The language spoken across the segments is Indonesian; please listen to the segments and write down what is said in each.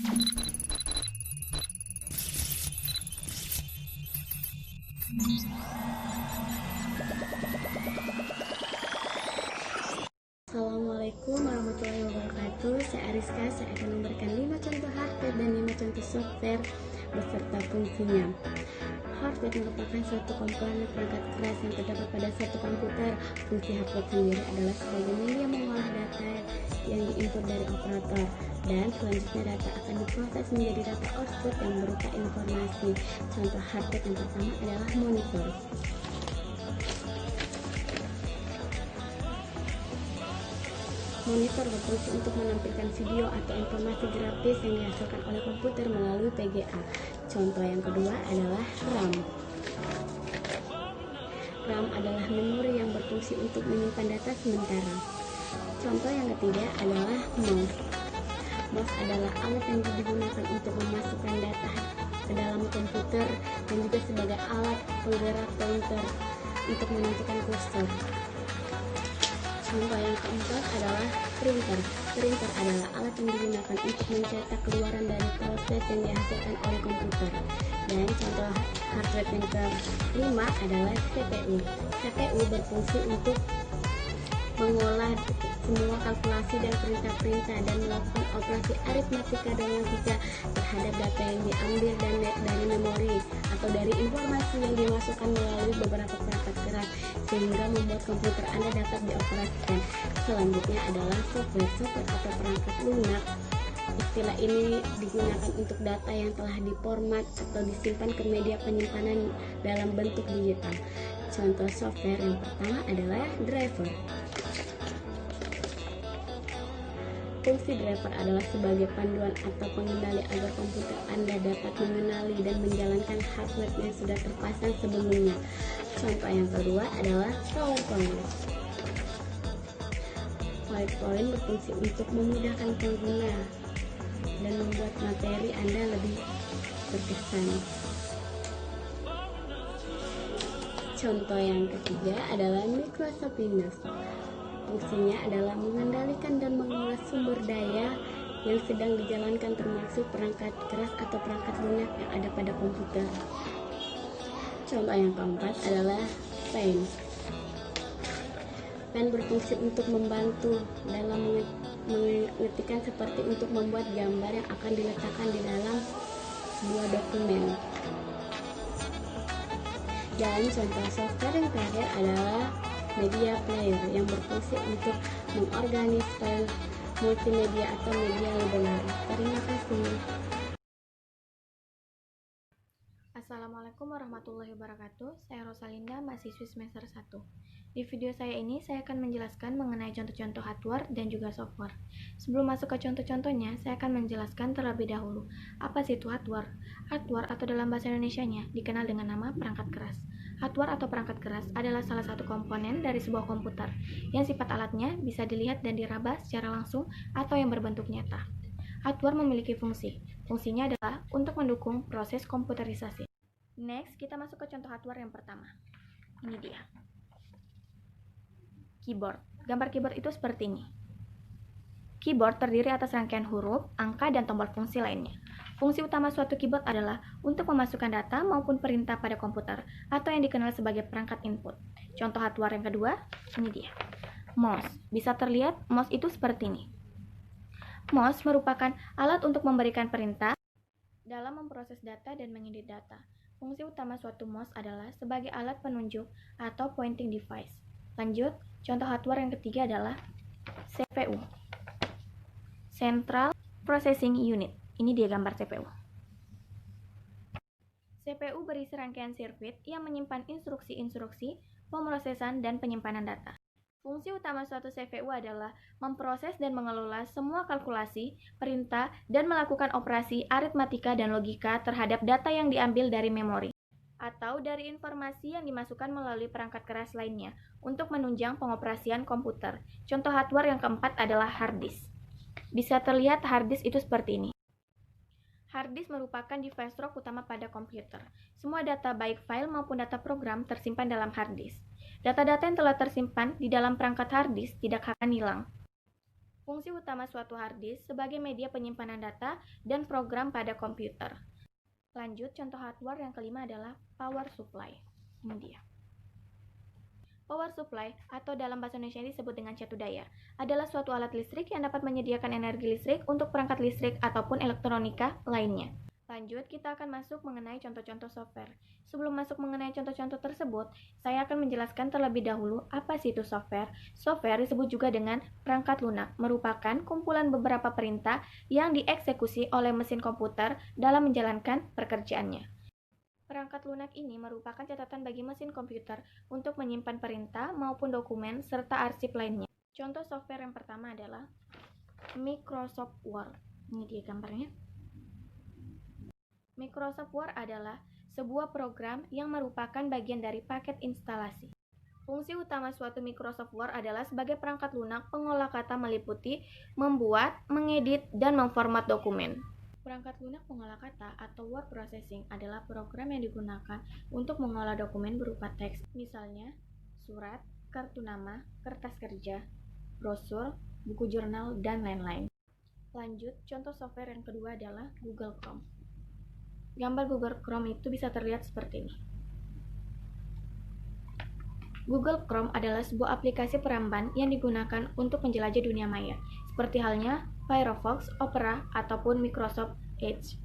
Assalamualaikum warahmatullahi wabarakatuh. Saya Ariska. Saya akan memberikan 5 contoh hardware dan 5 contoh software beserta fungsinya. Hardware merupakan suatu komponen perangkat keras yang terdapat pada suatu komputer. Fungsi hardware sendiri adalah sebagai media mengolah data yang diinput dari operator, dan selanjutnya data akan diproses menjadi data output yang berupa informasi. Contoh hardware yang pertama adalah monitor. Monitor berfungsi untuk menampilkan video atau informasi grafis yang dihasilkan oleh komputer melalui VGA. Contoh yang kedua adalah RAM. RAM adalah memori yang berfungsi untuk menyimpan data sementara. Contoh yang ketiga adalah mouse. Mouse adalah alat yang digunakan untuk memasukkan data ke dalam komputer dan juga sebagai alat penggerak pointer untuk menentukan kursor. Contoh yang keempat adalah printer. Printer adalah alat yang digunakan untuk mencetak keluaran dari proses yang dihasilkan oleh komputer. Dan contoh hardware yang kelima adalah CPU. CPU berfungsi untuk mengolah semua kalkulasi dan perintah-perintah dan melakukan operasi aritmatika dan logika terhadap data yang diambil dari memori atau dari informasi yang dimasukkan melalui beberapa perangkat keras sehingga membuat komputer Anda dapat dioperasikan. Selanjutnya adalah software atau perangkat lunak. Istilah ini digunakan untuk data yang telah diformat atau disimpan ke media penyimpanan dalam bentuk digital. Contoh software yang pertama adalah driver. Fungsi driver adalah sebagai panduan atau pengendali agar komputer Anda dapat mengenali dan menjalankan hardware yang sudah terpasang sebelumnya. Contoh yang kedua adalah PowerPoint. PowerPoint berfungsi untuk memudahkan pengguna dan membuat materi Anda lebih berkesan. Contoh yang ketiga adalah Microsoft Windows. Fungsinya adalah mengendalikan dan mengolah sumber daya yang sedang dijalankan termasuk perangkat keras atau perangkat lunak yang ada pada komputer. Contoh yang keempat adalah Paint. Paint berfungsi untuk membantu dalam mengetikkan seperti untuk membuat gambar yang akan diletakkan di dalam sebuah dokumen. Dan contoh software yang terakhir adalah Media Player yang berfungsi untuk mengorganis file multimedia atau media library. Terima kasih. Assalamualaikum warahmatullahi wabarakatuh. Saya Rosalinda, mahasiswi semester 1. Di video saya ini, saya akan menjelaskan mengenai contoh-contoh hardware dan juga software. Sebelum masuk ke contoh-contohnya, saya akan menjelaskan terlebih dahulu, apa sih itu hardware? Hardware atau dalam bahasa Indonesianya dikenal dengan nama perangkat keras. Hardware atau perangkat keras adalah salah satu komponen dari sebuah komputer, yang sifat alatnya bisa dilihat dan diraba secara langsung atau yang berbentuk nyata. Hardware memiliki fungsi. Fungsinya adalah untuk mendukung proses komputerisasi. Next, kita masuk ke contoh hardware yang pertama. Ini dia. Keyboard. Gambar keyboard itu seperti ini. Keyboard terdiri atas rangkaian huruf, angka, dan tombol fungsi lainnya. Fungsi utama suatu keyboard adalah untuk memasukkan data maupun perintah pada komputer, atau yang dikenal sebagai perangkat input. Contoh hardware yang kedua, ini dia. Mouse. Bisa terlihat, mouse itu seperti ini. Mouse merupakan alat untuk memberikan perintah dalam memproses data dan mengedit data. Fungsi utama suatu mouse adalah sebagai alat penunjuk atau pointing device. Lanjut, contoh hardware yang ketiga adalah CPU. Central Processing Unit. Ini dia gambar CPU. CPU berisi rangkaian sirkuit yang menyimpan instruksi-instruksi, pemrosesan, dan penyimpanan data. Fungsi utama suatu CPU adalah memproses dan mengelola semua kalkulasi, perintah, dan melakukan operasi aritmatika dan logika terhadap data yang diambil dari memori atau dari informasi yang dimasukkan melalui perangkat keras lainnya untuk menunjang pengoperasian komputer. Contoh hardware yang keempat adalah hard disk. Bisa terlihat hard disk itu seperti ini. Hard disk merupakan device root utama pada komputer. Semua data baik file maupun data program tersimpan dalam hard disk. Data-data yang telah tersimpan di dalam perangkat hard disk tidak akan hilang. Fungsi utama suatu hard disk sebagai media penyimpanan data dan program pada komputer. Lanjut, contoh hardware yang kelima adalah power supply. Ini dia. Power supply, atau dalam bahasa Indonesia disebut dengan catu daya, adalah suatu alat listrik yang dapat menyediakan energi listrik untuk perangkat listrik ataupun elektronika lainnya. Lanjut, kita akan masuk mengenai contoh-contoh software. Sebelum masuk mengenai contoh-contoh tersebut, saya akan menjelaskan terlebih dahulu apa sih itu software. Software disebut juga dengan perangkat lunak, merupakan kumpulan beberapa perintah yang dieksekusi oleh mesin komputer dalam menjalankan pekerjaannya. Perangkat lunak ini merupakan catatan bagi mesin komputer untuk menyimpan perintah maupun dokumen serta arsip lainnya. Contoh software yang pertama adalah Microsoft Word. Ini dia gambarnya. Microsoft Word adalah sebuah program yang merupakan bagian dari paket instalasi. Fungsi utama suatu Microsoft Word adalah sebagai perangkat lunak pengolah kata meliputi membuat, mengedit, dan memformat dokumen. Perangkat lunak pengolah kata atau word processing adalah program yang digunakan untuk mengolah dokumen berupa teks, misalnya surat, kartu nama, kertas kerja, brosur, buku jurnal, dan lain-lain. Lanjut, contoh software yang kedua adalah Google Chrome. Gambar Google Chrome itu bisa terlihat seperti ini. Google Chrome adalah sebuah aplikasi peramban yang digunakan untuk menjelajah dunia maya, seperti halnya Firefox, Opera, ataupun Microsoft Edge.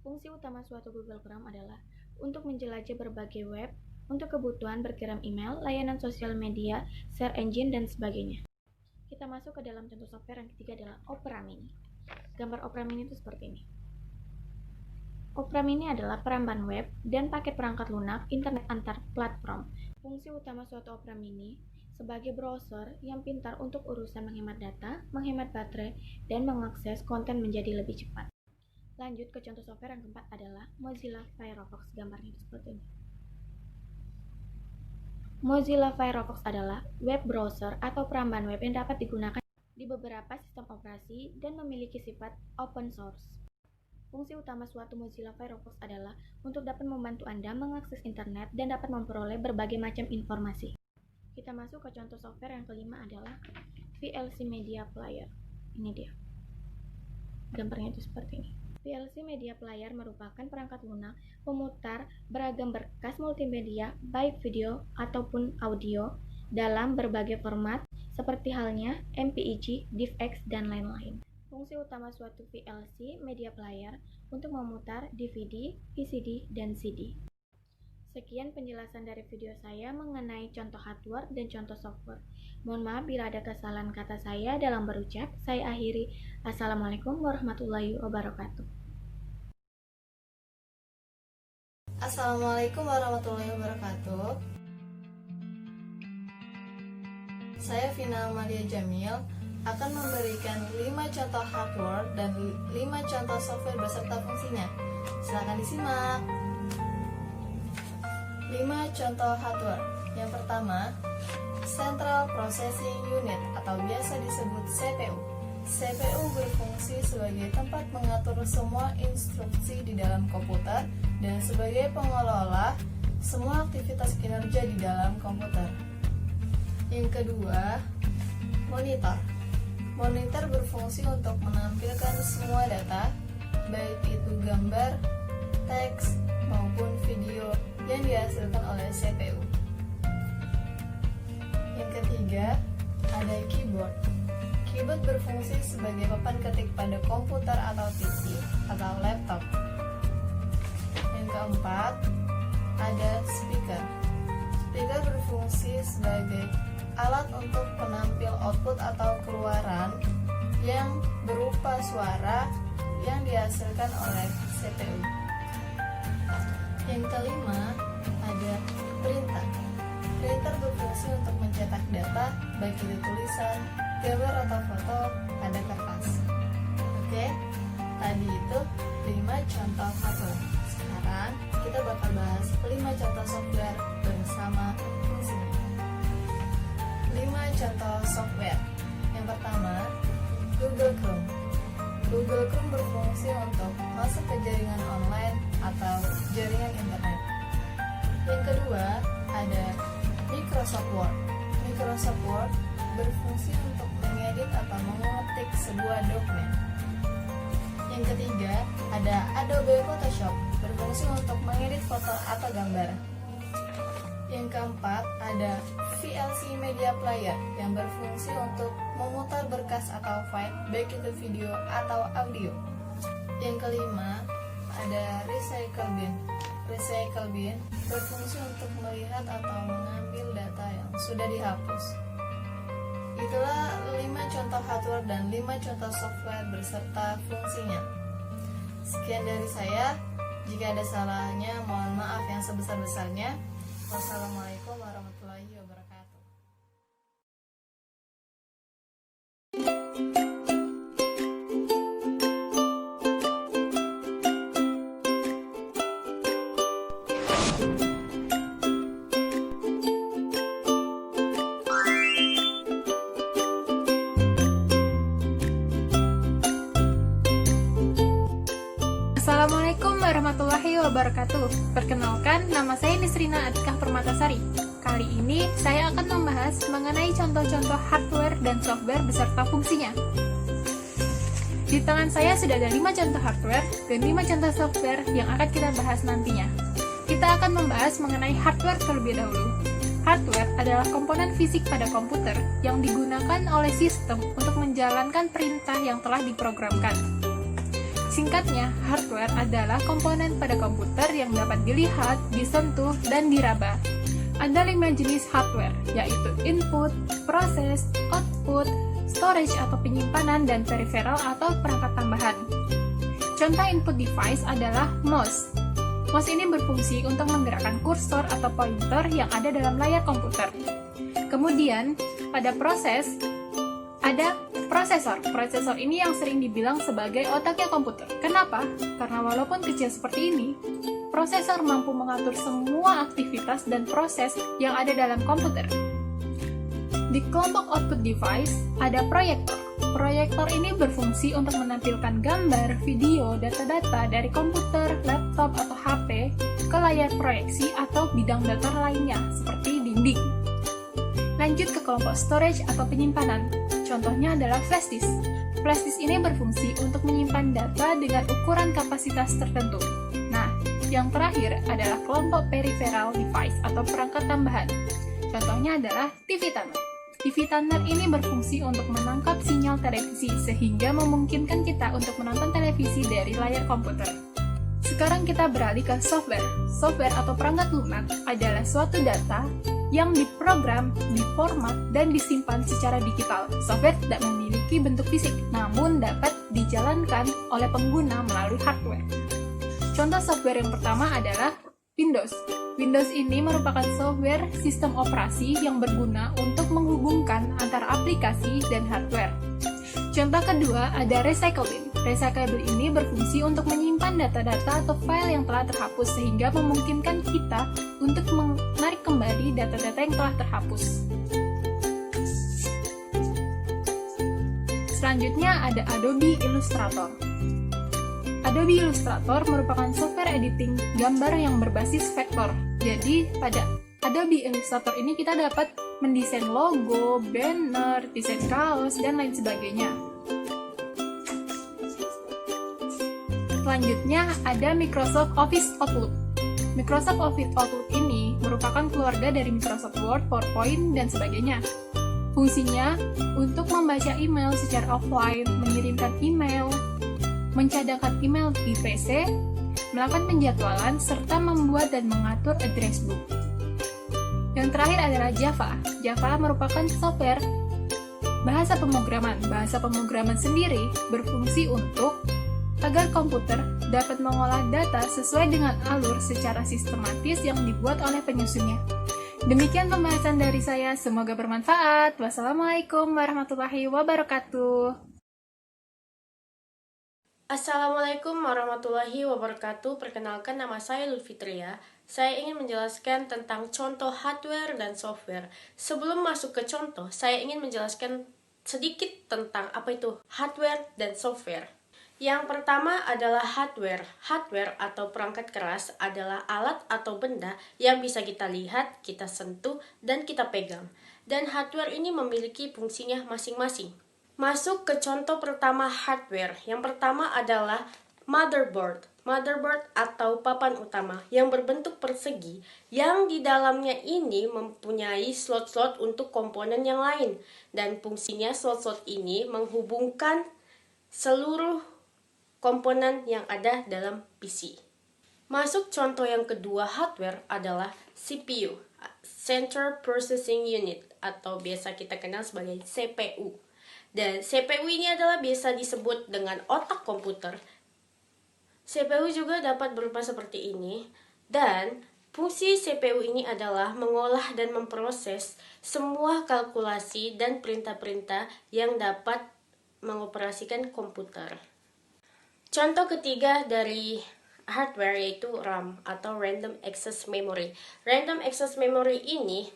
Fungsi utama suatu Google Chrome adalah untuk menjelajah berbagai web, untuk kebutuhan berkirim email, layanan sosial media, search engine, dan sebagainya. Kita masuk ke dalam contoh software yang ketiga adalah Opera Mini. Gambar Opera Mini itu seperti ini. Opera Mini adalah peramban web dan paket perangkat lunak internet antar platform. Fungsi utama suatu Opera Mini sebagai browser yang pintar untuk urusan menghemat data, menghemat baterai, dan mengakses konten menjadi lebih cepat. Lanjut ke contoh software yang keempat adalah Mozilla Firefox. Gambarnya seperti ini. Mozilla Firefox adalah web browser atau peramban web yang dapat digunakan di beberapa sistem operasi dan memiliki sifat open source. Fungsi utama suatu Mozilla Firefox adalah untuk dapat membantu Anda mengakses internet dan dapat memperoleh berbagai macam informasi. Kita masuk ke contoh software yang kelima adalah VLC Media Player. Ini dia. Gambarnya itu seperti ini. VLC Media Player merupakan perangkat lunak pemutar beragam berkas multimedia, baik video ataupun audio, dalam berbagai format seperti halnya MPEG, DivX, dan lain-lain. Fungsi utama suatu VLC Media Player untuk memutar DVD, VCD, dan CD. Sekian penjelasan dari video saya mengenai contoh hardware dan contoh software. Mohon maaf bila ada kesalahan kata saya dalam berucap. Saya akhiri. Assalamualaikum warahmatullahi wabarakatuh. Assalamualaikum warahmatullahi wabarakatuh. Saya Vina Amalia Jamil akan memberikan 5 contoh hardware dan 5 contoh software beserta fungsinya. Silakan disimak. 5 contoh hardware. Yang pertama, Central Processing Unit atau biasa disebut CPU. CPU berfungsi sebagai tempat mengatur semua instruksi di dalam komputer dan sebagai pengelola semua aktivitas kinerja di dalam komputer. Yang kedua, monitor. Monitor berfungsi untuk menampilkan semua data, baik itu gambar, teks, maupun video yang dihasilkan oleh CPU. Yang ketiga, ada keyboard. Keyboard berfungsi sebagai papan ketik pada komputer atau PC atau laptop. Yang keempat, ada speaker. Speaker berfungsi sebagai alat untuk penampil output atau keluaran yang berupa suara yang dihasilkan oleh CPU. Yang kelima, ada printer. Printer berfungsi untuk mencetak data, baik itu tulisan, gambar atau foto pada kertas. Oke, tadi itu 5 contoh hardware. Sekarang kita bakal bahas 5 contoh software bersama fungsinya. 5 contoh software. Yang pertama, Google Chrome. Google Chrome berfungsi untuk masuk ke jaringan online atau jaringan internet. Yang kedua, ada Microsoft Word. Microsoft Word berfungsi untuk mengedit atau mengetik sebuah dokumen. Yang ketiga, ada Adobe Photoshop, berfungsi untuk mengedit foto atau gambar. Yang keempat, ada VLC Media Player yang berfungsi untuk memutar berkas atau file, baik itu video atau audio. Yang kelima, ada Recycle Bin. Recycle Bin berfungsi untuk melihat atau mengambil data yang sudah dihapus. Itulah 5 contoh hardware dan 5 contoh software beserta fungsinya. Sekian dari saya. Jika ada salahnya, mohon maaf yang sebesar-besarnya. Wassalamualaikum warahmatullahi wabarakatuh. Assalamualaikum warahmatullahi wabarakatuh. Perkenalkan, nama saya Nisrina Atikah Permatasari. Kali ini saya akan membahas mengenai contoh-contoh hardware dan software beserta fungsinya. Di tangan saya sudah ada 5 contoh hardware dan 5 contoh software yang akan kita bahas nantinya. Kita akan membahas mengenai hardware terlebih dahulu. Hardware adalah komponen fisik pada komputer yang digunakan oleh sistem untuk menjalankan perintah yang telah diprogramkan. Singkatnya, hardware adalah komponen pada komputer yang dapat dilihat, disentuh, dan diraba. Ada 5 jenis hardware, yaitu input, proses, output, storage atau penyimpanan, dan peripheral atau perangkat tambahan. Contoh input device adalah mouse. Mouse ini berfungsi untuk menggerakkan kursor atau pointer yang ada dalam layar komputer. Kemudian, pada proses, ada prosesor. Prosesor ini yang sering dibilang sebagai otaknya komputer. Kenapa? Karena walaupun kecil seperti ini, prosesor mampu mengatur semua aktivitas dan proses yang ada dalam komputer. Di kelompok output device, ada proyektor. Proyektor ini berfungsi untuk menampilkan gambar, video, data-data dari komputer, laptop, atau HP ke layar proyeksi atau bidang datar lainnya, seperti dinding. Lanjut ke kelompok storage atau penyimpanan. Contohnya adalah flash disk. Flash disk ini berfungsi untuk menyimpan data dengan ukuran kapasitas tertentu. Nah, yang terakhir adalah kelompok peripheral device atau perangkat tambahan. Contohnya adalah TV tuner. TV tuner ini berfungsi untuk menangkap sinyal televisi sehingga memungkinkan kita untuk menonton televisi dari layar komputer. Sekarang kita beralih ke software. Software atau perangkat lunak adalah suatu data yang diprogram, diformat, dan disimpan secara digital. Software tidak memiliki bentuk fisik, namun dapat dijalankan oleh pengguna melalui hardware. Contoh software yang pertama adalah Windows. Windows ini merupakan software sistem operasi yang berguna untuk menghubungkan antara aplikasi dan hardware. Contoh kedua ada Recycle Bin. Recycle Bin ini berfungsi untuk menyimpan data-data atau file yang telah terhapus sehingga memungkinkan kita untuk menarik kembali data-data yang telah terhapus. Selanjutnya ada Adobe Illustrator. Adobe Illustrator merupakan software editing gambar yang berbasis vektor. Jadi, pada Adobe Illustrator ini kita dapat mendesain logo, banner, desain kaos, dan lain sebagainya. Selanjutnya ada Microsoft Office Outlook. Microsoft Office Outlook ini merupakan keluarga dari Microsoft Word, PowerPoint, dan sebagainya. Fungsinya untuk membaca email secara offline, mengirimkan email, mencadangkan email di PC, melakukan penjadwalan, serta membuat dan mengatur address book. Yang terakhir adalah Java. Java merupakan software bahasa pemrograman. Bahasa pemrograman sendiri berfungsi untuk agar komputer dapat mengolah data sesuai dengan alur secara sistematis yang dibuat oleh penyusunnya. Demikian pembahasan dari saya, semoga bermanfaat. Wassalamualaikum warahmatullahi wabarakatuh. Assalamualaikum warahmatullahi wabarakatuh. Perkenalkan, nama saya Lutfitria. Saya ingin menjelaskan tentang contoh hardware dan software. Sebelum masuk ke contoh, saya ingin menjelaskan sedikit tentang apa itu hardware dan software. Yang pertama adalah hardware. Hardware atau perangkat keras adalah alat atau benda yang bisa kita lihat, kita sentuh, dan kita pegang. dan hardware ini memiliki fungsinya masing-masing. Masuk ke contoh pertama hardware. Yang pertama adalah motherboard. Motherboard atau papan utama yang berbentuk persegi yang di dalamnya ini mempunyai slot-slot untuk komponen yang lain, dan fungsinya slot-slot ini menghubungkan seluruh komponen yang ada dalam PC. Masuk contoh yang kedua hardware adalah CPU, Central Processing Unit, atau biasa kita kenal sebagai CPU. Dan CPU ini adalah biasa disebut dengan otak komputer. CPU juga dapat berupa seperti ini, dan fungsi CPU ini adalah mengolah dan memproses semua kalkulasi dan perintah-perintah yang dapat mengoperasikan komputer. Contoh ketiga dari hardware yaitu RAM atau Random Access Memory. Random Access Memory ini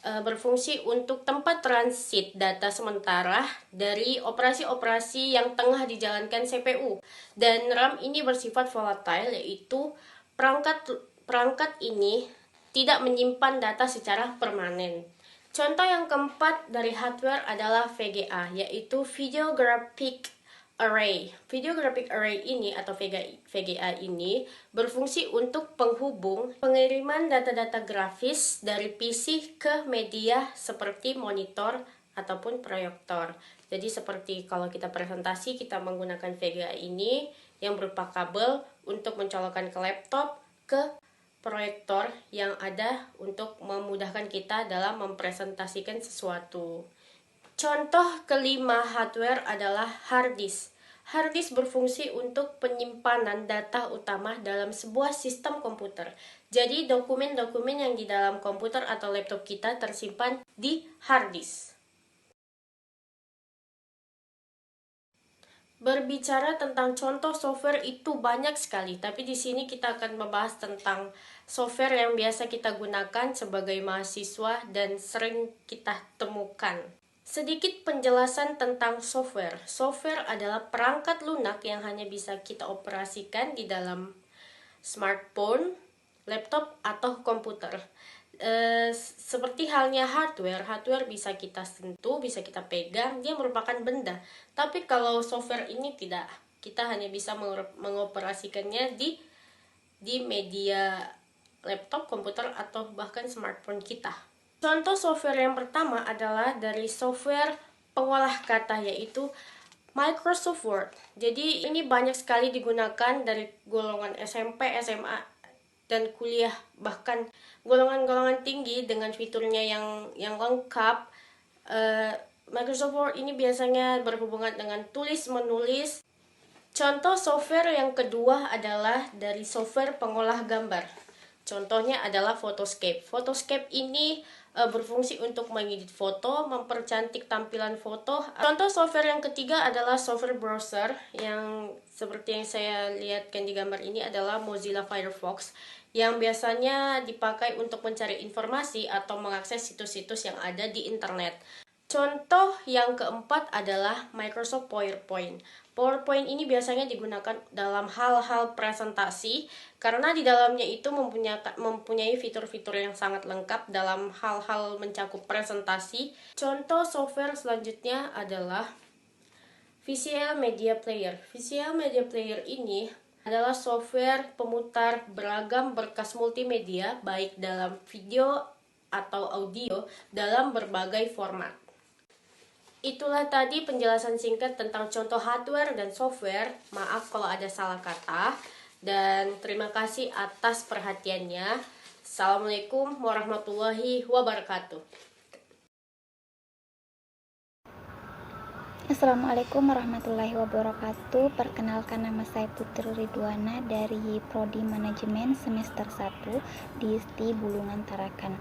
berfungsi untuk tempat transit data sementara dari operasi-operasi yang tengah dijalankan CPU. Dan RAM ini bersifat volatile, yaitu perangkat ini tidak menyimpan data secara permanen. Contoh yang keempat dari hardware adalah VGA, yaitu Video Graphic Array. Video Graphic Array ini atau VGA ini berfungsi untuk penghubung pengiriman data-data grafis dari PC ke media seperti monitor ataupun proyektor. Jadi seperti kalau kita presentasi, kita menggunakan VGA ini yang berupa kabel untuk mencolokkan ke laptop, ke proyektor yang ada untuk memudahkan kita dalam mempresentasikan sesuatu. Contoh kelima hardware adalah hard disk. Hard disk berfungsi untuk penyimpanan data utama dalam sebuah sistem komputer. Jadi dokumen-dokumen yang di dalam komputer atau laptop kita tersimpan di hard disk. Berbicara tentang contoh software itu banyak sekali, tapi di sini kita akan membahas tentang software yang biasa kita gunakan sebagai mahasiswa dan sering kita temukan. Sedikit penjelasan tentang software. Software adalah perangkat lunak yang hanya bisa kita operasikan di dalam smartphone, laptop, atau komputer. Seperti halnya hardware bisa kita sentuh, bisa kita pegang, dia merupakan benda. Tapi kalau software ini tidak, kita hanya bisa mengoperasikannya di media laptop, komputer, atau bahkan smartphone kita. Contoh software yang pertama adalah dari software pengolah kata, yaitu Microsoft Word. Jadi ini banyak sekali digunakan dari golongan SMP, SMA, dan kuliah, bahkan golongan-golongan tinggi dengan fiturnya yang lengkap. Microsoft Word ini biasanya berhubungan dengan tulis-menulis. Contoh software yang kedua adalah dari software pengolah gambar. Contohnya adalah Photoscape. Photoscape ini berfungsi untuk mengedit foto, mempercantik tampilan foto. Contoh software yang ketiga adalah software browser, yang seperti yang saya lihatkan di gambar ini adalah Mozilla Firefox, yang biasanya dipakai untuk mencari informasi atau mengakses situs-situs yang ada di internet. Contoh yang keempat adalah Microsoft PowerPoint. PowerPoint ini biasanya digunakan dalam hal-hal presentasi karena di dalamnya itu mempunyai fitur-fitur yang sangat lengkap dalam hal-hal mencakup presentasi. Contoh software selanjutnya adalah Visual Media Player. Visual Media Player ini adalah software pemutar beragam berkas multimedia baik dalam video atau audio dalam berbagai format. Itulah tadi penjelasan singkat tentang contoh hardware dan software. Maaf kalau ada salah kata, dan terima kasih atas perhatiannya. Assalamualaikum warahmatullahi wabarakatuh. Assalamualaikum warahmatullahi wabarakatuh. Perkenalkan, nama saya Putri Ridwana dari Prodi Manajemen semester 1 di ISTI Bulungan Tarakan.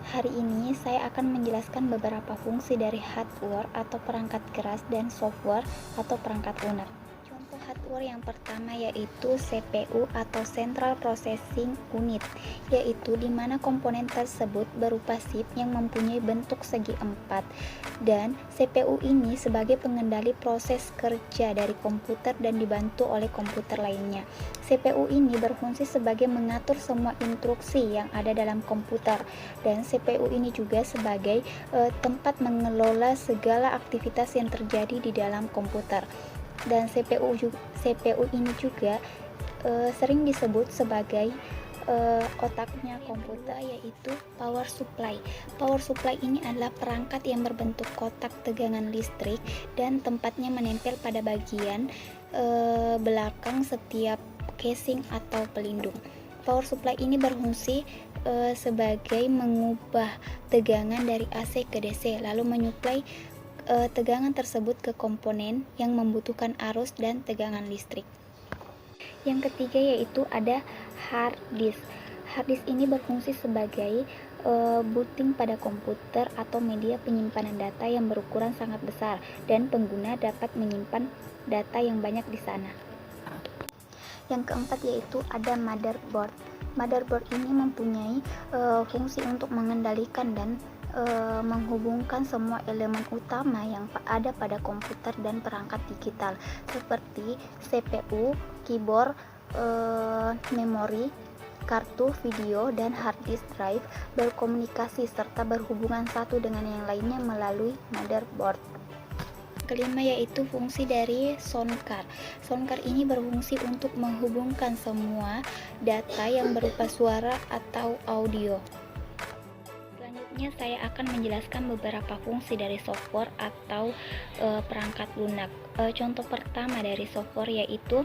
Hari ini saya akan menjelaskan beberapa fungsi dari hardware atau perangkat keras dan software atau perangkat lunak. Contoh hardware Software yang pertama yaitu CPU atau Central Processing Unit, yaitu di mana komponen tersebut berupa chip yang mempunyai bentuk segi empat, dan CPU ini sebagai pengendali proses kerja dari komputer dan dibantu oleh komputer lainnya. CPU ini berfungsi sebagai mengatur semua instruksi yang ada dalam komputer, dan CPU ini juga sebagai tempat mengelola segala aktivitas yang terjadi di dalam komputer. Dan CPU ini juga sering disebut sebagai otaknya komputer, yaitu power supply. Power supply ini adalah perangkat yang berbentuk kotak tegangan listrik dan tempatnya menempel pada bagian belakang setiap casing atau pelindung. Power supply ini berfungsi sebagai mengubah tegangan dari AC ke DC, lalu menyuplai tegangan tersebut ke komponen yang membutuhkan arus dan tegangan listrik. Yang ketiga yaitu ada hard disk. Hard disk ini berfungsi sebagai booting pada komputer atau media penyimpanan data yang berukuran sangat besar, dan pengguna dapat menyimpan data yang banyak di sana. Yang keempat yaitu ada motherboard. Motherboard ini mempunyai fungsi untuk mengendalikan dan menghubungkan semua elemen utama yang ada pada komputer dan perangkat digital seperti CPU, keyboard, memori, kartu video, dan hard disk drive berkomunikasi serta berhubungan satu dengan yang lainnya melalui motherboard. Kelima yaitu fungsi dari sound card. Sound card ini berfungsi untuk menghubungkan semua data yang berupa suara atau audio. Selanjutnya saya akan menjelaskan beberapa fungsi dari software atau perangkat lunak. Contoh pertama dari software yaitu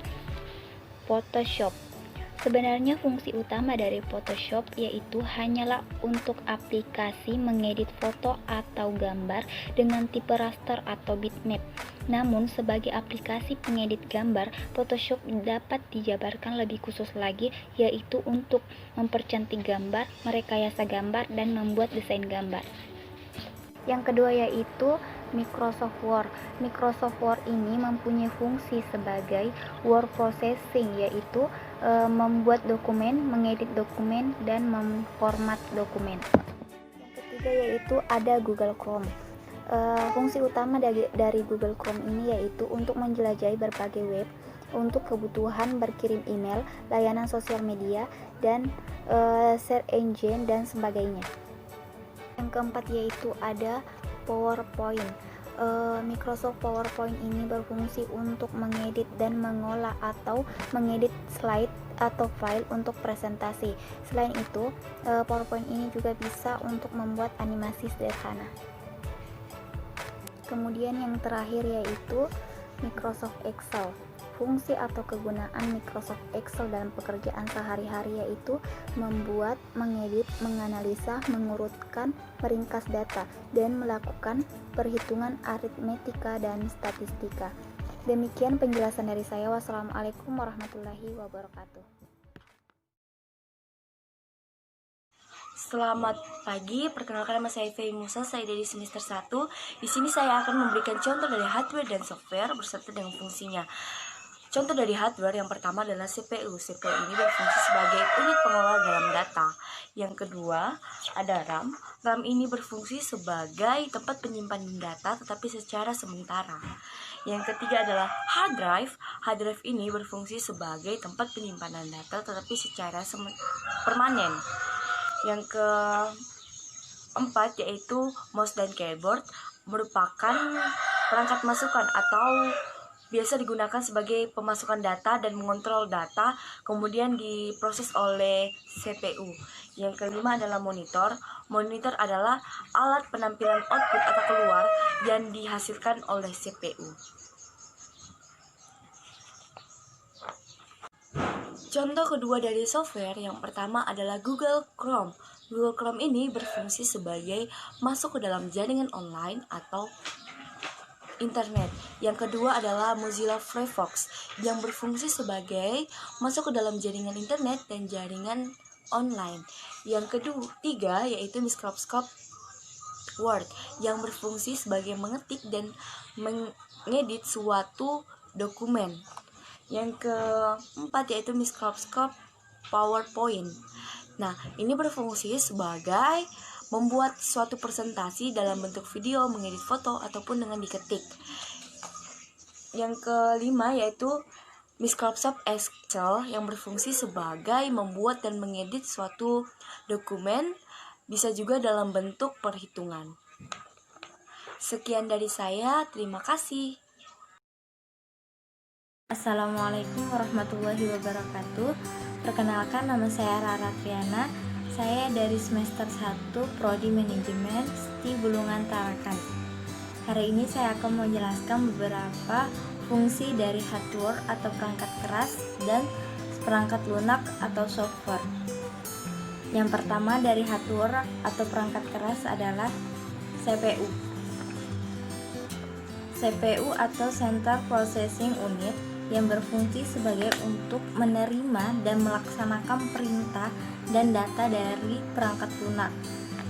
Photoshop. Sebenarnya fungsi utama dari Photoshop yaitu hanyalah untuk aplikasi mengedit foto atau gambar dengan tipe raster atau bitmap. Namun sebagai aplikasi pengedit gambar, Photoshop dapat dijabarkan lebih khusus lagi, yaitu untuk mempercantik gambar, merekayasa gambar, dan membuat desain gambar. Yang kedua yaitu Microsoft Word. Microsoft Word ini mempunyai fungsi sebagai word processing, yaitu membuat dokumen, mengedit dokumen, dan memformat dokumen. Yang ketiga yaitu ada Google Chrome. Fungsi utama dari Google Chrome ini yaitu untuk menjelajahi berbagai web untuk kebutuhan berkirim email, layanan sosial media, dan search engine dan sebagainya. Yang keempat yaitu ada PowerPoint. Microsoft PowerPoint ini berfungsi untuk mengedit dan mengolah atau mengedit slide atau file untuk presentasi. Selain itu, PowerPoint ini juga bisa untuk membuat animasi sederhana. Kemudian yang terakhir yaitu Microsoft Excel. Fungsi atau kegunaan Microsoft Excel dalam pekerjaan sehari-hari yaitu membuat, mengedit, menganalisa, mengurutkan, meringkas data, dan melakukan perhitungan aritmetika dan statistika. Demikian penjelasan dari saya. Wassalamualaikum warahmatullahi wabarakatuh. Selamat pagi, perkenalkan nama saya Fei Musa, saya dari semester 1. Di sini saya akan memberikan contoh dari hardware dan software beserta dengan fungsinya. Contoh dari hardware yang pertama adalah CPU. CPU ini berfungsi sebagai unit pengolah dalam data. Yang kedua ada RAM. RAM ini berfungsi sebagai tempat penyimpanan data tetapi secara sementara. Yang ketiga adalah hard drive. Hard drive ini berfungsi sebagai tempat penyimpanan data tetapi secara permanen. Yang keempat yaitu mouse dan keyboard, merupakan perangkat masukan atau biasa digunakan sebagai pemasukan data dan mengontrol data, kemudian diproses oleh CPU. Yang kelima adalah monitor. Monitor adalah alat penampilan output atau keluar yang dihasilkan oleh CPU. Contoh kedua dari software yang pertama adalah Google Chrome. Google Chrome ini berfungsi sebagai masuk ke dalam jaringan online atau internet. Yang kedua adalah Mozilla Firefox yang berfungsi sebagai masuk ke dalam jaringan internet dan jaringan online. Yang ketiga yaitu Microsoft Word yang berfungsi sebagai mengetik dan mengedit suatu dokumen. Yang keempat yaitu Microsoft PowerPoint. Nah, ini berfungsi sebagai membuat suatu presentasi dalam bentuk video, mengedit foto, ataupun dengan diketik. Yang kelima yaitu Microsoft Excel yang berfungsi sebagai membuat dan mengedit suatu dokumen, bisa juga dalam bentuk perhitungan. Sekian dari saya, terima kasih. Assalamualaikum warahmatullahi wabarakatuh. Perkenalkan, nama saya Rara Triana. Saya dari semester 1 Prodi Manajemen STI Bulungan Tarakan. Hari ini saya akan menjelaskan beberapa fungsi dari hardware atau perangkat keras dan perangkat lunak atau software. Yang pertama dari hardware atau perangkat keras adalah CPU. CPU atau Central Processing Unit yang berfungsi sebagai untuk menerima dan melaksanakan perintah dan data dari perangkat lunak.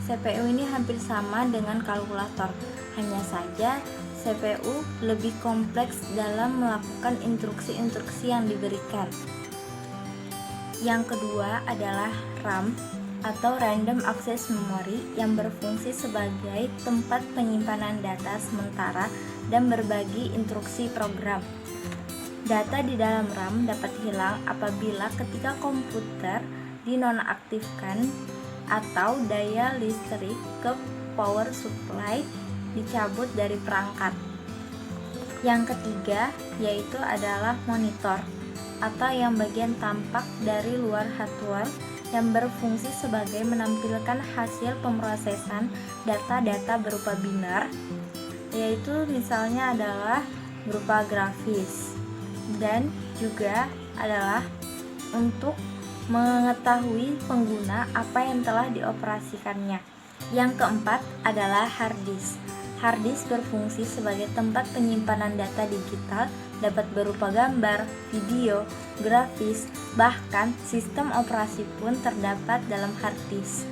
CPU ini hampir sama dengan kalkulator, hanya saja CPU lebih kompleks dalam melakukan instruksi-instruksi yang diberikan. Yang kedua adalah RAM atau Random Access Memory yang berfungsi sebagai tempat penyimpanan data sementara dan berbagi instruksi program. Data di dalam RAM dapat hilang apabila ketika komputer dinonaktifkan atau daya listrik ke power supply dicabut dari perangkat. Yang ketiga yaitu adalah monitor atau yang bagian tampak dari luar hardware yang berfungsi sebagai menampilkan hasil pemrosesan data-data berupa biner, yaitu misalnya adalah berupa grafis, dan juga adalah untuk mengetahui pengguna apa yang telah dioperasikannya. Yang keempat adalah hard disk. Hard disk berfungsi sebagai tempat penyimpanan data digital, dapat berupa gambar, video, grafis, bahkan sistem operasi pun terdapat dalam hard disk.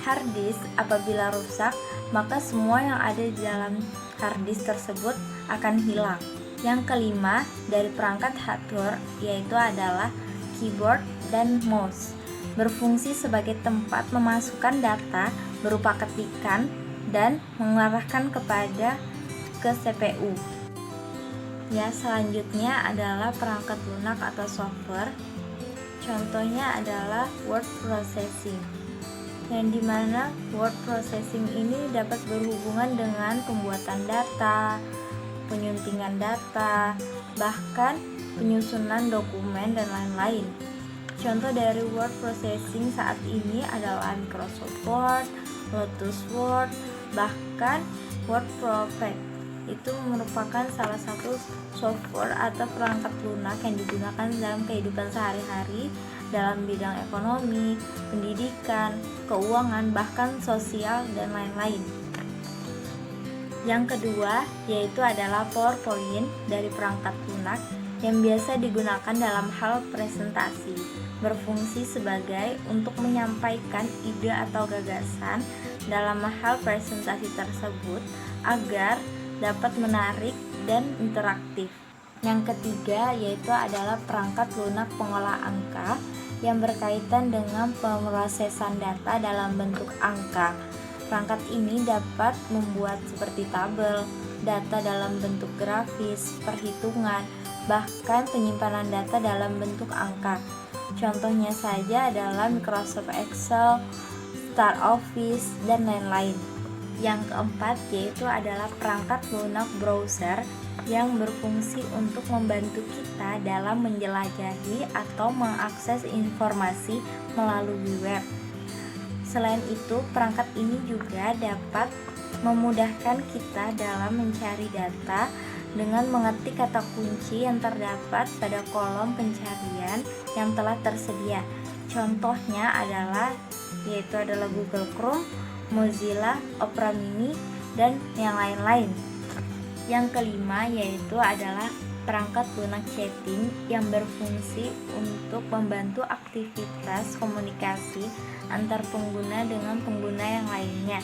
Hard disk apabila rusak, maka semua yang ada di dalam hard disk tersebut akan hilang. Yang kelima dari perangkat hardware yaitu adalah keyboard dan mouse, berfungsi sebagai tempat memasukkan data berupa ketikan dan mengarahkan kepada ke CPU. Ya, selanjutnya adalah perangkat lunak atau software. Contohnya adalah word processing, yang dimana word processing ini dapat berhubungan dengan pembuatan data, penyuntingan data, bahkan penyusunan dokumen dan lain-lain. Contoh dari word processing saat ini adalah Microsoft Word, Lotus Word, bahkan Word Perfect. Itu merupakan salah satu software atau perangkat lunak yang digunakan dalam kehidupan sehari-hari dalam bidang ekonomi, pendidikan, keuangan, bahkan sosial dan lain-lain. Yang kedua yaitu adalah PowerPoint dari perangkat lunak yang biasa digunakan dalam hal presentasi, berfungsi sebagai untuk menyampaikan ide atau gagasan dalam hal presentasi tersebut agar dapat menarik dan interaktif. Yang ketiga yaitu adalah perangkat lunak pengolah angka yang berkaitan dengan pemrosesan data dalam bentuk angka. Perangkat ini dapat membuat seperti tabel, data dalam bentuk grafis, perhitungan, bahkan penyimpanan data dalam bentuk angka. Contohnya saja adalah Microsoft Excel, Star Office, dan lain-lain. Yang keempat yaitu adalah perangkat lunak browser yang berfungsi untuk membantu kita dalam menjelajahi atau mengakses informasi melalui web. Selain itu, perangkat ini juga dapat memudahkan kita dalam mencari data dengan mengetik kata kunci yang terdapat pada kolom pencarian yang telah tersedia. Contohnya adalah Google Chrome, Mozilla, Opera Mini, dan yang lain-lain. Yang kelima yaitu adalah perangkat lunak chatting yang berfungsi untuk membantu aktivitas komunikasi antar pengguna dengan pengguna yang lainnya.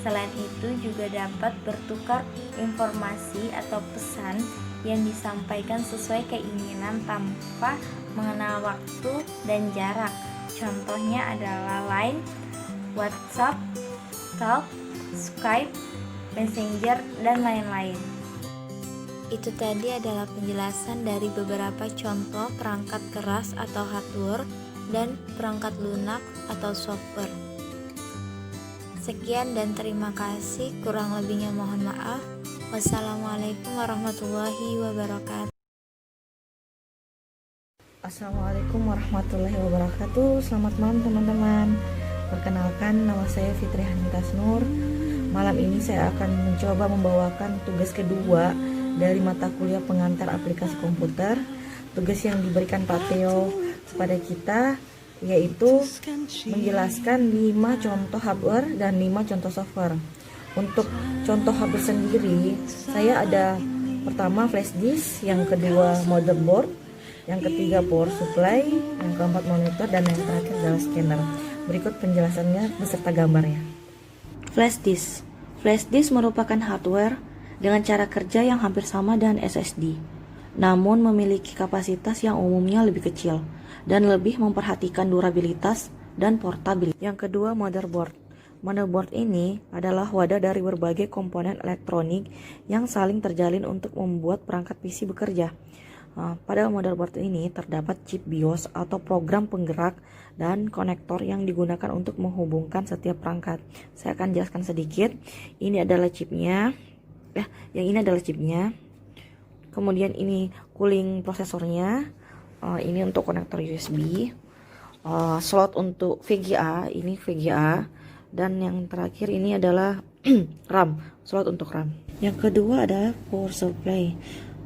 Selain itu juga dapat bertukar informasi atau pesan yang disampaikan sesuai keinginan tanpa mengenal waktu dan jarak. Contohnya adalah Line, WhatsApp, Talk, Skype, Messenger, dan lain-lain. Itu tadi adalah penjelasan dari beberapa contoh perangkat keras atau hardware dan perangkat lunak atau software. Sekian dan terima kasih, kurang lebihnya mohon maaf. Wassalamualaikum warahmatullahi wabarakatuh. Assalamualaikum warahmatullahi wabarakatuh. Selamat malam teman-teman. Perkenalkan, nama saya Fitri Hanitas Nur. Malam ini saya akan mencoba membawakan tugas kedua dari mata kuliah pengantar aplikasi komputer. Tugas yang diberikan Pak Theo kepada kita yaitu menjelaskan 5 contoh hardware dan 5 contoh software. Untuk contoh hardware sendiri, saya ada pertama flash disk, yang kedua motherboard, yang ketiga power supply, yang keempat monitor, dan yang terakhir adalah scanner. Berikut penjelasannya beserta gambarnya. Flash disk. Flash disk merupakan hardware dengan cara kerja yang hampir sama dengan SSD, namun memiliki kapasitas yang umumnya lebih kecil dan lebih memperhatikan durabilitas dan portabilitas. Yang kedua, motherboard. Motherboard ini adalah wadah dari berbagai komponen elektronik yang saling terjalin untuk membuat perangkat PC bekerja. Pada motherboard ini terdapat chip BIOS atau program penggerak dan konektor yang digunakan untuk menghubungkan setiap perangkat. Saya akan jelaskan sedikit. Ini adalah chipnya. Yang ini adalah chipnya. Kemudian ini cooling prosesornya. Ini untuk konektor USB. Slot untuk VGA, ini VGA. Dan yang terakhir ini adalah RAM, slot untuk RAM. Yang kedua adalah power supply.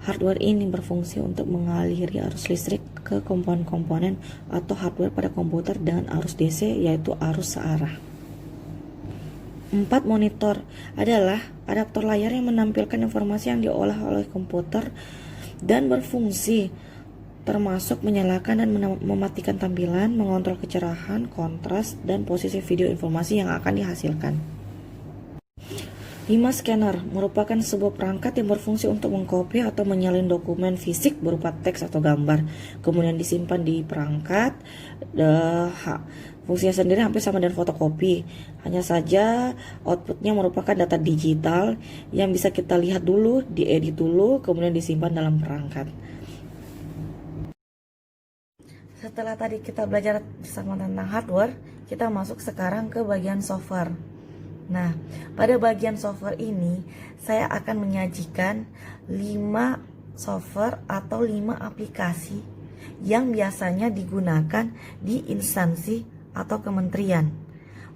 Hardware ini berfungsi untuk mengaliri arus listrik ke komponen-komponen atau hardware pada komputer dengan arus DC, yaitu arus searah. 4. Monitor adalah adaptor layar yang menampilkan informasi yang diolah oleh komputer dan berfungsi termasuk menyalakan dan mematikan tampilan, mengontrol kecerahan, kontras, dan posisi video informasi yang akan dihasilkan. 5. Scanner merupakan sebuah perangkat yang berfungsi untuk mengkopi atau menyalin dokumen fisik berupa teks atau gambar, kemudian disimpan di perangkat. Fungsinya sendiri hampir sama dengan fotokopi, hanya saja outputnya merupakan data digital yang bisa kita lihat dulu, diedit dulu, kemudian disimpan dalam perangkat. Setelah tadi kita belajar bersama tentang hardware, kita masuk sekarang ke bagian software. Nah, pada bagian software ini saya akan menyajikan 5 software atau 5 aplikasi yang biasanya digunakan di instansi atau kementerian.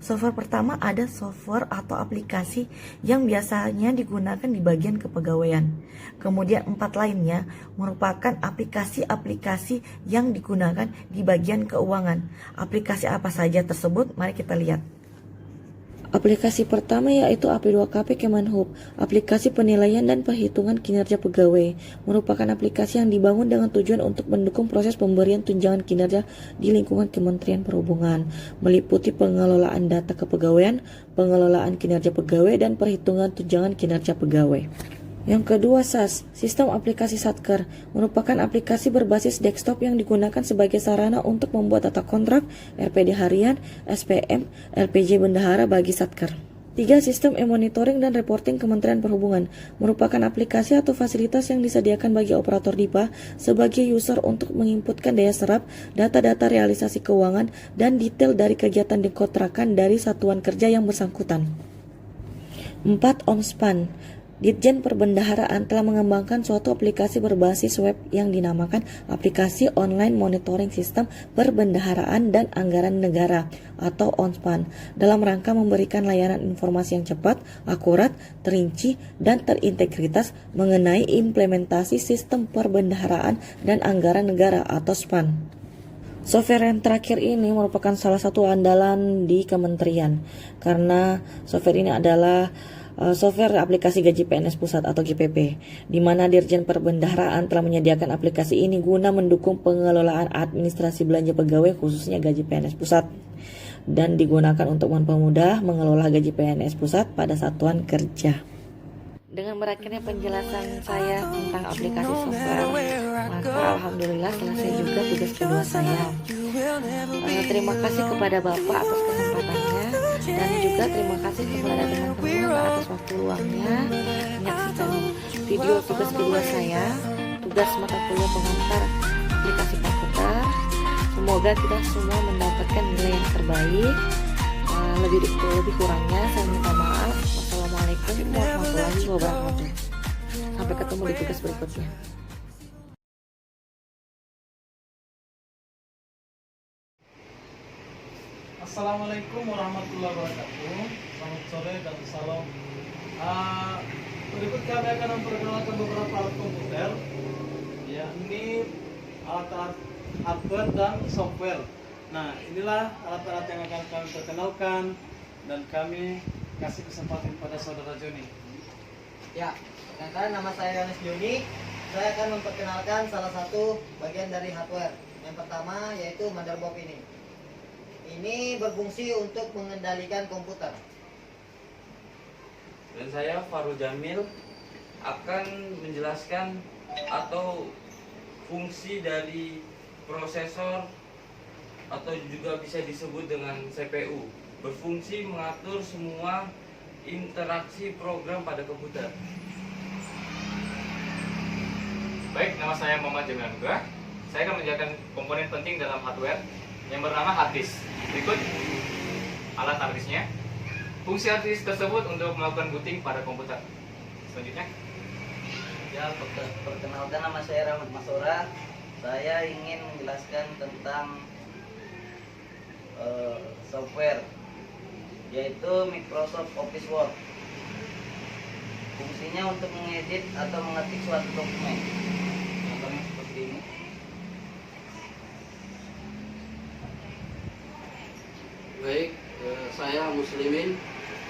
Software pertama ada software atau aplikasi yang biasanya digunakan di bagian kepegawaian. Kemudian 4 lainnya merupakan aplikasi-aplikasi yang digunakan di bagian keuangan. Aplikasi apa saja tersebut? Mari kita lihat. Aplikasi pertama yaitu AP2KP Kemenhub, aplikasi penilaian dan perhitungan kinerja pegawai, merupakan aplikasi yang dibangun dengan tujuan untuk mendukung proses pemberian tunjangan kinerja di lingkungan Kementerian Perhubungan, meliputi pengelolaan data kepegawaian, pengelolaan kinerja pegawai, dan perhitungan tunjangan kinerja pegawai. Yang kedua, SAS, Sistem Aplikasi Satker, merupakan aplikasi berbasis desktop yang digunakan sebagai sarana untuk membuat data kontrak, RPD harian, SPM, LPJ bendahara bagi Satker. 3. Sistem e-monitoring dan reporting Kementerian Perhubungan, merupakan aplikasi atau fasilitas yang disediakan bagi operator DIPA sebagai user untuk menginputkan daya serap, data-data realisasi keuangan, dan detail dari kegiatan dikontrakan dari satuan kerja yang bersangkutan. 4. Omspan, Ditjen Perbendaharaan telah mengembangkan suatu aplikasi berbasis web yang dinamakan Aplikasi Online Monitoring Sistem Perbendaharaan dan Anggaran Negara atau ONSPAN dalam rangka memberikan layanan informasi yang cepat, akurat, terinci, dan terintegritas mengenai implementasi sistem perbendaharaan dan anggaran negara atau SPAN. Software yang terakhir ini merupakan salah satu andalan di kementerian karena software ini adalah software aplikasi gaji PNS Pusat atau GPP, di mana Dirjen Perbendaharaan telah menyediakan aplikasi ini guna mendukung pengelolaan administrasi belanja pegawai khususnya gaji PNS Pusat dan digunakan untuk mempermudah mengelola gaji PNS Pusat pada satuan kerja. Dengan berakhirnya penjelasan saya tentang aplikasi software, maka alhamdulillah selesai juga tugas kedua saya. Terima kasih kepada Bapak atas kesempatannya, dan juga terima kasih kepada teman-teman atas waktu luangnya menyaksikan video tugas kedua saya, tugas mata kuliah pengantar aplikasi komputer. Semoga kita semua mendapatkan nilai yang terbaik. Lebih kurangnya saya minta maaf. Wassalamualaikum warahmatullahi wabarakatuh. Sampai ketemu di tugas berikutnya. Assalamualaikum warahmatullahi wabarakatuh. Selamat sore dan salam. Berikut kami akan memperkenalkan beberapa alat komputer, yakni alat-alat hardware dan software. Nah, inilah alat-alat yang akan kami perkenalkan dan kami kasih kesempatan pada saudara Joni. Ya, perkenalkan, nama saya Yohanes Joni. Saya akan memperkenalkan salah satu bagian dari hardware. Yang pertama yaitu motherboard ini. Ini berfungsi untuk mengendalikan komputer. Dan saya Farul Jamil akan menjelaskan atau fungsi dari prosesor atau juga bisa disebut dengan CPU, berfungsi mengatur semua interaksi program pada komputer. Baik, nama saya Muhammad Jamil Anugrah. Saya akan menjelaskan komponen penting dalam hardware yang bernama hard disk. Berikut alat hard disknya. Fungsi hard disk tersebut untuk melakukan booting pada komputer. Selanjutnya. Ya, perkenalkan, nama saya Rahmat Masora. Saya ingin menjelaskan tentang software, yaitu Microsoft Office Word. Fungsinya untuk mengedit atau mengetik suatu dokumen. Contohnya seperti ini. Baik, saya Muslimin.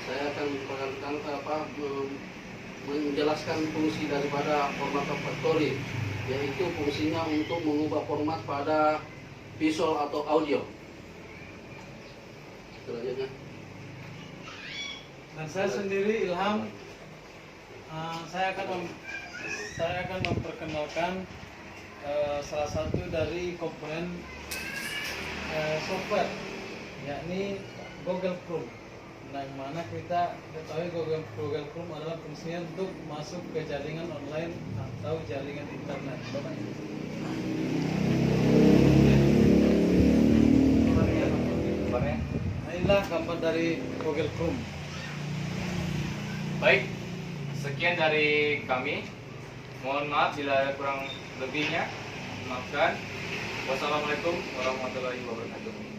Saya akan menjelaskan fungsi daripada formatter factory, yaitu fungsinya untuk mengubah format pada visual atau audio. Selanjutnya. Dan saya sendiri Ilham, saya akan memperkenalkan salah satu dari komponen software, yakni Google Chrome. Nah, yang mana kita ketahui Google Chrome adalah fungsinya untuk masuk ke jaringan online atau jaringan internet. Inilah gambar dari Google Chrome. Baik, sekian dari kami. Mohon maaf bila ada kurang lebihnya. Maafkan. Wassalamualaikum warahmatullahi wabarakatuh.